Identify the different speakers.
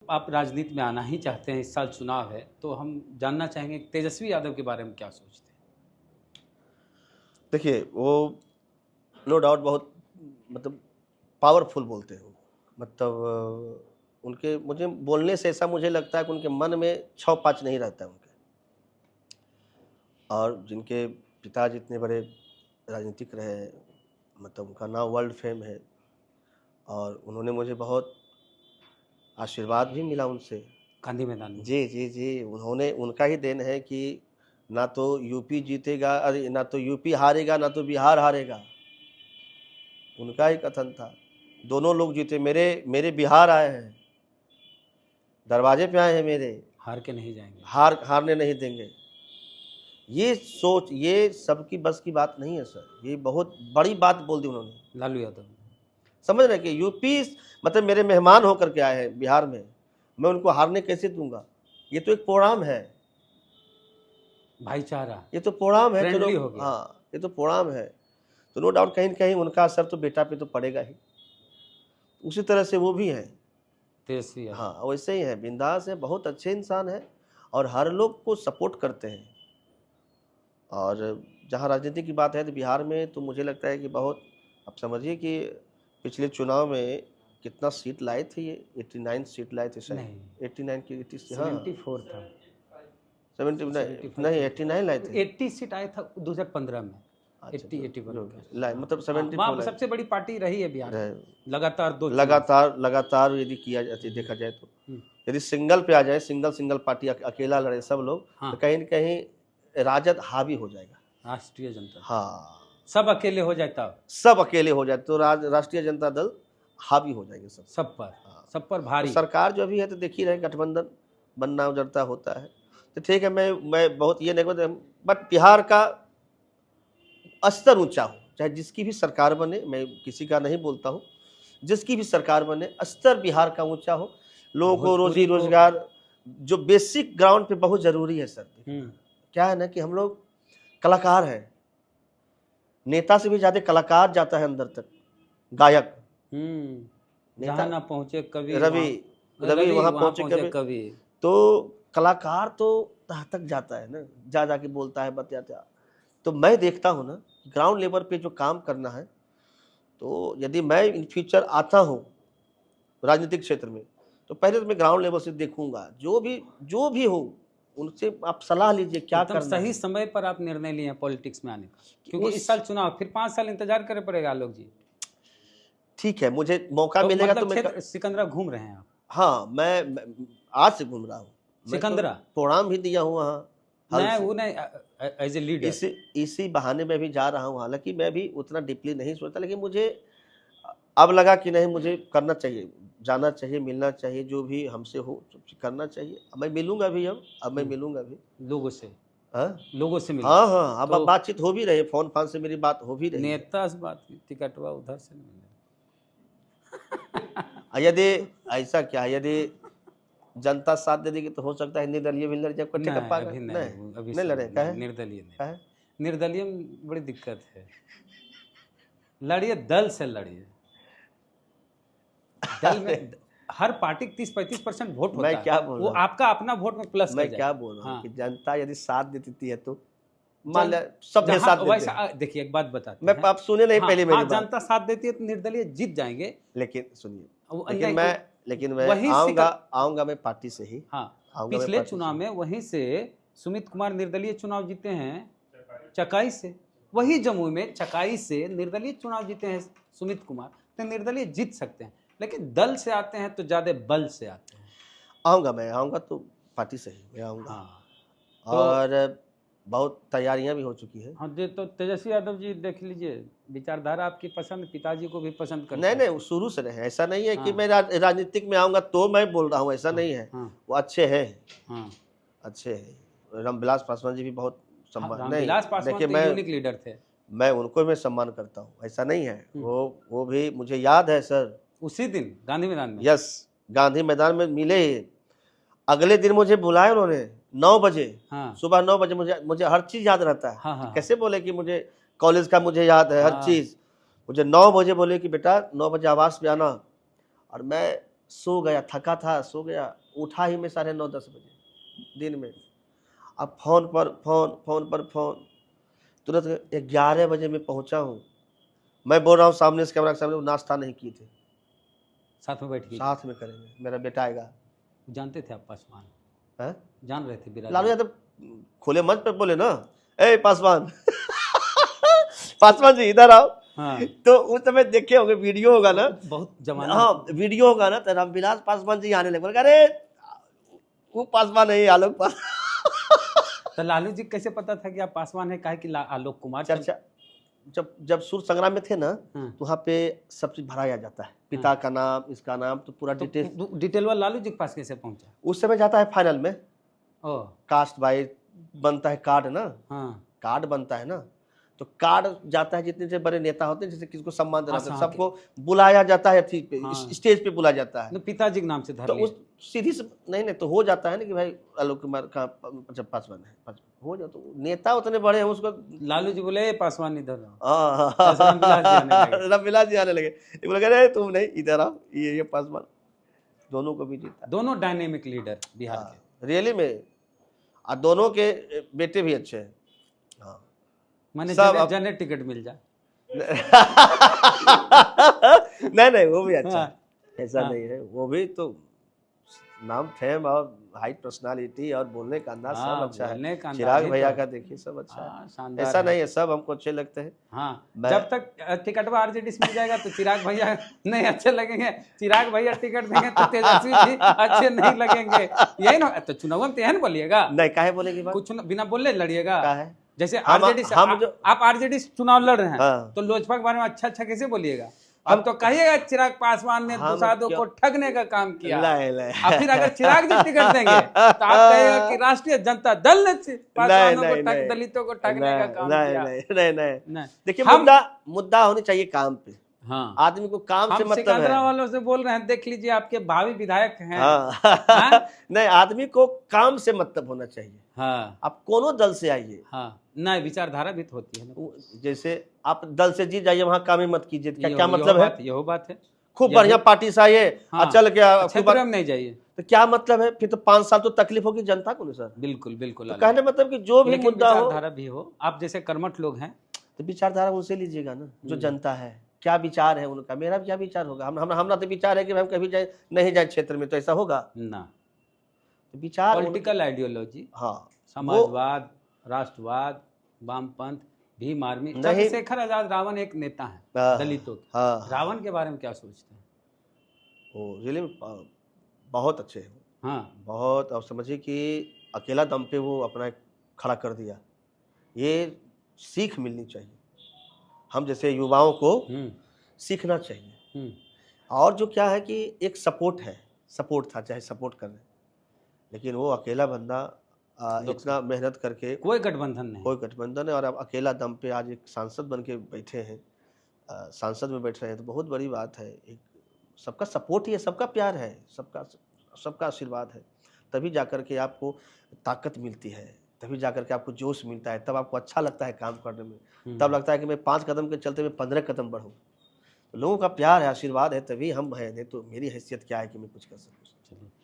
Speaker 1: आप राजनीति में आना ही चाहते हैं, इस साल चुनाव है, तो हम जानना चाहेंगे तेजस्वी यादव के बारे में क्या सोचते हैं।
Speaker 2: देखिए, वो नो डाउट बहुत मतलब पावरफुल बोलते हैं वो। मतलब उनके मुझे बोलने से ऐसा मुझे लगता है कि उनके मन में छौ पाँच नहीं रहता है उनके। और जिनके पिताजी इतने बड़े राजनीतिक रहे, मतलब उनका नाम वर्ल्ड फेम है, और उन्होंने मुझे बहुत आशीर्वाद भी मिला उनसे
Speaker 1: गांधी मैदान में।
Speaker 2: जी जी जी, उन्होंने उनका ही देन है कि ना तो यूपी जीतेगा, अरे ना तो यूपी हारेगा, ना तो बिहार हारेगा। उनका ही कथन था। दोनों लोग जीते, मेरे बिहार आए हैं, दरवाजे पे आए हैं मेरे,
Speaker 1: हार के नहीं जाएंगे,
Speaker 2: हारने नहीं देंगे। ये सोच, ये सबकी बस की बात नहीं है सर। ये बहुत बड़ी बात बोल दी उन्होंने।
Speaker 1: लालू यादव
Speaker 2: समझ रहे कि यूपी मतलब मेरे मेहमान होकर के आए हैं बिहार में, मैं उनको हारने कैसे दूंगा। ये तो एक प्रोग्राम है,
Speaker 1: भाईचारा,
Speaker 2: ये तो प्रोग्राम है। चलो
Speaker 1: फ्रेंडली हो गया।
Speaker 2: हाँ, ये तो प्रोग्राम है, तो नो डाउट कहीं न कहीं उनका असर तो बेटा पे तो पड़ेगा ही। उसी तरह से वो भी हैं
Speaker 1: तेजस्वी यादव।
Speaker 2: हाँ, वैसे ही है, बिंदास है, बहुत अच्छे इंसान है, और हर लोग को सपोर्ट करते हैं। और जहाँ राजनीति की बात है तो बिहार में तो मुझे लगता है कि बहुत, आप समझिए कि पिछले चुनाव में कितना सीट लाए थे ये, 89 सीट लाए थे शायद।
Speaker 1: नहीं,
Speaker 2: 89 की 80 हाँ
Speaker 1: 74 था।
Speaker 2: 70 नहीं 89 लाए थे।
Speaker 1: 80 सीट आया था 2015 में।
Speaker 2: अच्छा
Speaker 1: 81
Speaker 2: लाए, मतलब 74
Speaker 1: वहाँ
Speaker 2: लाए
Speaker 1: सबसे बड़ी पार्टी रही है बिहार में, लगातार दो
Speaker 2: लगातार यदि किया जाए, देखा जाए तो यदि सिंगल पे आ जाए, सिंगल पार्टी अकेला लड़े सब लोग,
Speaker 1: हाँ।
Speaker 2: तो कहीं न कहीं राजद हावी हो जाएगा।
Speaker 1: राष्ट्रीय जनता
Speaker 2: हाँ,
Speaker 1: सब अकेले हो जाए तब,
Speaker 2: सब अकेले हो जाए तो राष्ट्रीय जनता दल हावी हो जाएंगे सब
Speaker 1: पर
Speaker 2: हाँ।
Speaker 1: सब पर भारी।
Speaker 2: तो सरकार जो भी है तो देखी रहे, गठबंधन बनना उजरता होता है, तो ठीक है। मैं बहुत ये नहीं, बट बिहार का स्तर ऊंचा हो, चाहे जिसकी भी सरकार बने, मैं किसी का नहीं बोलता हूँ, जिसकी भी सरकार बने स्तर बिहार का ऊंचा हो, लोगों को रोजी रोजगार, जो बेसिक ग्राउंड पे बहुत जरूरी है सर। क्या है ना कि हम लोग कलाकार हैं, नेता से भी ज्यादा कलाकार जाता है अंदर तक, गायक।
Speaker 1: नेता ना पहुंचे कभी,
Speaker 2: रवि वहां पहुंचे
Speaker 1: कभी,
Speaker 2: तो कलाकार तो तह तक जाता है ना, जा जाके बोलता है, बताता। तो मैं देखता हूँ ना ग्राउंड लेवल पे जो काम करना है, तो यदि मैं इन फ्यूचर आता हूँ राजनीतिक क्षेत्र में, तो पहले तो मैं ग्राउंड लेवल से देखूंगा, जो भी हो उनसे आप सलाह लीजिए क्या करना
Speaker 1: सही
Speaker 2: है।
Speaker 1: समय पर आप निर्णय लिए पॉलिटिक्स में आने का, क्योंकि इस साल चुनाव, फिर 5 साल इंतजार करे पड़ेगा आलोक जी।
Speaker 2: ठीक है, मुझे मौका मिलेगा तो मैं
Speaker 1: सिकंदरा घूम रहे हैं आप?
Speaker 2: हाँ, मैं आज से घूम रहा हूँ।
Speaker 1: सिकंदरा
Speaker 2: प्रोग्राम भी दिया हूँ वहाँ,
Speaker 1: एज ए लीडर,
Speaker 2: इसी बहाने में भी जा रहा हूँ। हालांकि मैं भी उतना डीपली नहीं सोचता, लेकिन मुझे अब लगा कि नहीं, मुझे करना चाहिए, जाना चाहिए, मिलना चाहिए, जो भी हमसे हो करना चाहिए। मैं मिलूंगा भी, अब मैं मिलूंगा भी
Speaker 1: लोगों से, मिलूंगा।
Speaker 2: हाँ, अब बातचीत हो भी रही है, फोन से मेरी बात हो भी रही है।
Speaker 1: नेता से बात, टिकटवा उधर से मिलने।
Speaker 2: यदि ऐसा क्या, यदि जनता साथ दे देगी तो हो सकता है निर्दलीय भी लड़ जाए, नहीं लड़ेगा,
Speaker 1: निर्दलीय में बड़ी दिक्कत है। लड़िए, दल से लड़िए। दल में हर पार्टी 30-35% वोट होता है।
Speaker 2: मैं क्या बोल रहा हूँ,
Speaker 1: वो आपका अपना वोट में प्लस
Speaker 2: मैं क्या बोल रहा हूँ कि जनता यदि साथ देती है तो मान लिया सबने साथ देते हैं।
Speaker 1: देखिए एक बात बताते
Speaker 2: हैं, आप सुने नहीं पहले मेरी बात।
Speaker 1: जनता साथ देती है तो निर्दलीय जीत जाएंगे।
Speaker 2: लेकिन सुनिए, लेकिन मैं आऊंगा मैं पार्टी से ही।
Speaker 1: पिछले चुनाव में वहीं से सुमित कुमार निर्दलीय चुनाव जीते हैं, चकाई से। वही जमुई में चकाई से निर्दलीय चुनाव जीते हैं सुमित कुमार, तो निर्दलीय जीत सकते हैं। लेकिन दल से आते हैं तो ज्यादा बल से आते हैं।
Speaker 2: आऊंगा तो पार्टी से ही मैं आऊंगा। और बहुत तैयारियां भी हो चुकी है।
Speaker 1: तो तेजस्वी यादव जी देख लीजिए, विचारधारा आपकी पसंद, पिताजी को भी पसंद करते
Speaker 2: हैं। नहीं, शुरू से रहे, ऐसा नहीं है कि मैं राजनीतिक में आऊंगा तो मैं बोल रहा हूँ, ऐसा नहीं है। वो अच्छे हैं, अच्छे हैं। रामविलास पासवान जी भी बहुत सम्मान,
Speaker 1: रामविलास पासवान तो यूनिक लीडर थे,
Speaker 2: मैं उनको मैं सम्मान करता हूँ, ऐसा नहीं है। वो भी मुझे याद है सर,
Speaker 1: उसी दिन गांधी मैदान में,
Speaker 2: यस, गांधी मैदान में मिले। अगले दिन मुझे बुलाया उन्होंने 9 बजे, सुबह 9 बजे। मुझे हर चीज याद रहता है। कैसे बोले कि मुझे कॉलेज का मुझे याद है हर चीज। मुझे 9 बजे बोले कि बेटा 9 बजे आवास पे आना, और मैं सो गया, थका था, सो गया, उठा ही मैं 9:30-10 बजे दिन में। अब फोन पर फोन, तुरंत 11 बजे मैं पहुंचा हूँ। मैं बोल रहा हूँ सामने से, कैमरा के सामने, वो नाश्ता नहीं किए थे,
Speaker 1: साथ में बैठ गए?
Speaker 2: साथ में करेंगे, मेरा बेटा आएगा।
Speaker 1: जानते थे आप पासवान?
Speaker 2: हैं?
Speaker 1: जान रहे थे बिरादर?
Speaker 2: लालू यादव खुले मंच पे बोले ना, ए पासवान पासवान जी इधर आओ।
Speaker 1: हाँ,
Speaker 2: तो उस समय देखे होंगे, वीडियो होगा ना,
Speaker 1: बहुत जमाना।
Speaker 2: हाँ वीडियो होगा ना, तो रामविलास पासवान जी आने लगे, बोले अरे वो पासवान नहीं, आलोक पासवान।
Speaker 1: तो लालू जी कैसे पता था कि आप पासवान है? काहे कि आलोक कुमार
Speaker 2: चर्चा जब सूर संग्राम में थे ना,
Speaker 1: हाँ।
Speaker 2: तो वहाँ पे सब चीज भराया जाता है, पिता का नाम, इसका नाम, तो पूरा
Speaker 1: तो
Speaker 2: डिटेल
Speaker 1: डिटेलवा लालू जी के पास कैसे पहुंचा?
Speaker 2: उस समय जाता है फाइनल में।
Speaker 1: ओ,
Speaker 2: कास्ट बाय बनता है कार्ड ना,
Speaker 1: हाँ,
Speaker 2: कार्ड बनता है ना, तो कार्ड जाता है, जितने से बड़े नेता होते हैं, जैसे किसको सम्मान देना होता है,
Speaker 1: हाँ,
Speaker 2: सबको बुलाया जाता है, थी पे
Speaker 1: हाँ।
Speaker 2: स्टेज पे बुलाया जाता है।
Speaker 1: तो पिताजी के नाम से धर
Speaker 2: तो
Speaker 1: लिए।
Speaker 2: उस सीधी से नहीं तो हो जाता है ना कि भाई आलोक कुमार का पासवान है, हो जाता, तो नेता उतने बड़े हैं उसको।
Speaker 1: लालू जी बोले, "ए, पासवान इधर आओ।" तो रामविलास जी आने लगे।
Speaker 2: रामविलास जी आने लगे, ये बोले अरे तुम नहीं, इधर आओ, ये पासवान, दोनों को भी जीता।
Speaker 1: दोनों डायनेमिक लीडर बिहार के।
Speaker 2: रियली में, और दोनों के बेटे भी अच्छे हैं। हाँ
Speaker 1: मैंने
Speaker 2: सब
Speaker 1: जने टिकट मिल जाए।
Speaker 2: नहीं वो भी अच्छा
Speaker 1: हाँ,
Speaker 2: है, ऐसा
Speaker 1: हाँ।
Speaker 2: नहीं है, वो भी तो नाम, फेम और हाइट पर्सनालिटी और बोलने का अंदाज सब
Speaker 1: हाँ,
Speaker 2: अच्छा
Speaker 1: बोलने
Speaker 2: है।
Speaker 1: का अंदाज
Speaker 2: चिराग
Speaker 1: ही
Speaker 2: भैया
Speaker 1: तो-
Speaker 2: का देखिए, सब अच्छा
Speaker 1: हाँ,
Speaker 2: है,
Speaker 1: शानदार
Speaker 2: ऐसा
Speaker 1: है।
Speaker 2: नहीं है, सब हमको अच्छे लगते हैं।
Speaker 1: हाँ,
Speaker 2: मैं-
Speaker 1: जब तक टिकटवा आरजेडी से मिल जाएगा तो चिराग भैया नहीं अच्छे लगेंगे, चिराग भैया टिकट देंगे तो तेजस्वी जी अच्छे नहीं लगेंगे। यही ना, तो चुनाव में तो यही ना बोलिएगा,
Speaker 2: नहीं काहे बोलेगी बात,
Speaker 1: कुछ बिना बोलने लड़िएगा।
Speaker 2: का है
Speaker 1: जैसे
Speaker 2: हम-
Speaker 1: आरजेडी से
Speaker 2: हम जो-
Speaker 1: आप आरजेडी से चुनाव लड़ रहे हैं,
Speaker 2: हाँ।
Speaker 1: तो लोजपा के बारे में अच्छा अच्छा कैसे बोलिएगा? अब तो कहिएगा चिराग पासवान ने
Speaker 2: हम
Speaker 1: दुसादों
Speaker 2: क्यों-
Speaker 1: को ठगने का काम किया।
Speaker 2: नहीं।
Speaker 1: और फिर अगर चिराग जी टिकट देंगे तो आप कहिएगा कि राष्ट्रीय जनता दल ने पासवानों को ठग, दलितों को ठगने का काम किया।
Speaker 2: नहीं
Speaker 1: नहीं।
Speaker 2: देखिए,
Speaker 1: हम-
Speaker 2: मुद्दा होनी चाहिए काम पे,
Speaker 1: हाँ,
Speaker 2: आदमी को काम से
Speaker 1: हम
Speaker 2: मतलब
Speaker 1: सिकंदरा
Speaker 2: है।
Speaker 1: वालों से बोल रहे हैं, देख लीजिए आपके भावी विधायक हैं।
Speaker 2: हाँ
Speaker 1: हाँ?
Speaker 2: नहीं, आदमी को काम से मतलब होना चाहिए।
Speaker 1: हाँ,
Speaker 2: आप कोनो दल से आइए,
Speaker 1: हाँ, नहीं विचारधारा भी तो होती है ना।
Speaker 2: जैसे आप दल से जीत जाइए, वहाँ काम ही मत कीजिए, क्या
Speaker 1: यहो
Speaker 2: मतलब है?
Speaker 1: यहो बात है।
Speaker 2: खूब
Speaker 1: यही-
Speaker 2: बढ़िया पार्टी से आइए,
Speaker 1: हाँ,
Speaker 2: और चल के
Speaker 1: क्षेत्र में नहीं जाइए।
Speaker 2: तो क्या मतलब है? फिर तो 5 साल तो तकलीफ होगी जनता को ना सर।
Speaker 1: बिल्कुल बिल्कुल
Speaker 2: तो कहने मतलब कि जो भी
Speaker 1: लेकिन
Speaker 2: मुद्दा हो,
Speaker 1: विचारधारा भी हो, आप जैसे कर्मठ लोग हैं।
Speaker 2: तो विचारधारा उनसे लीजिएगा ना, जो जनता है, क्या विचार है उनका, मेरा क्या विचार होगा। हमारा तो विचार है कि हम कभी जाए नहीं जाए क्षेत्र में, तो ऐसा होगा
Speaker 1: ना,
Speaker 2: तो विचार
Speaker 1: पॉलिटिकल आइडियोलॉजी,
Speaker 2: हाँ,
Speaker 1: समाजवाद, राष्ट्रवाद, वामपंथ, भीम आर्मी,
Speaker 2: नहीं।
Speaker 1: चंद्रशेखर आजाद रावण एक नेता है
Speaker 2: हाँ,
Speaker 1: दलितों के।
Speaker 2: हाँ,
Speaker 1: रावण के बारे में क्या सोचते हैं?
Speaker 2: वो रियली बहुत अच्छे हैं,
Speaker 1: हाँ,
Speaker 2: बहुत। अब समझिए कि अकेला दम पे वो अपना एक खड़ा कर दिया, ये सीख मिलनी चाहिए, हम जैसे युवाओं को सीखना चाहिए। और जो क्या है कि एक सपोर्ट था, चाहे सपोर्ट कर रहे, लेकिन वो अकेला बंदा इतना मेहनत करके,
Speaker 1: कोई गठबंधन नहीं,
Speaker 2: कोई गठबंधन है, और अब अकेला दम पे आज एक सांसद बन के बैठे हैं, सांसद में बैठ रहे हैं, तो बहुत बड़ी बात है। एक सबका सपोर्ट ही है, सबका प्यार है, सबका आशीर्वाद है, तभी जाकर के आपको ताकत मिलती है, तभी जाकर के आपको जोश मिलता है, तब आपको अच्छा लगता है काम करने में, तब लगता है कि मैं 5 कदम के चलते मैं 15 कदम बढ़ूँ। तो लोगों का प्यार है, आशीर्वाद है, तभी हम हैं, नहीं तो मेरी हैसियत क्या है कि मैं कुछ कर सकूँ।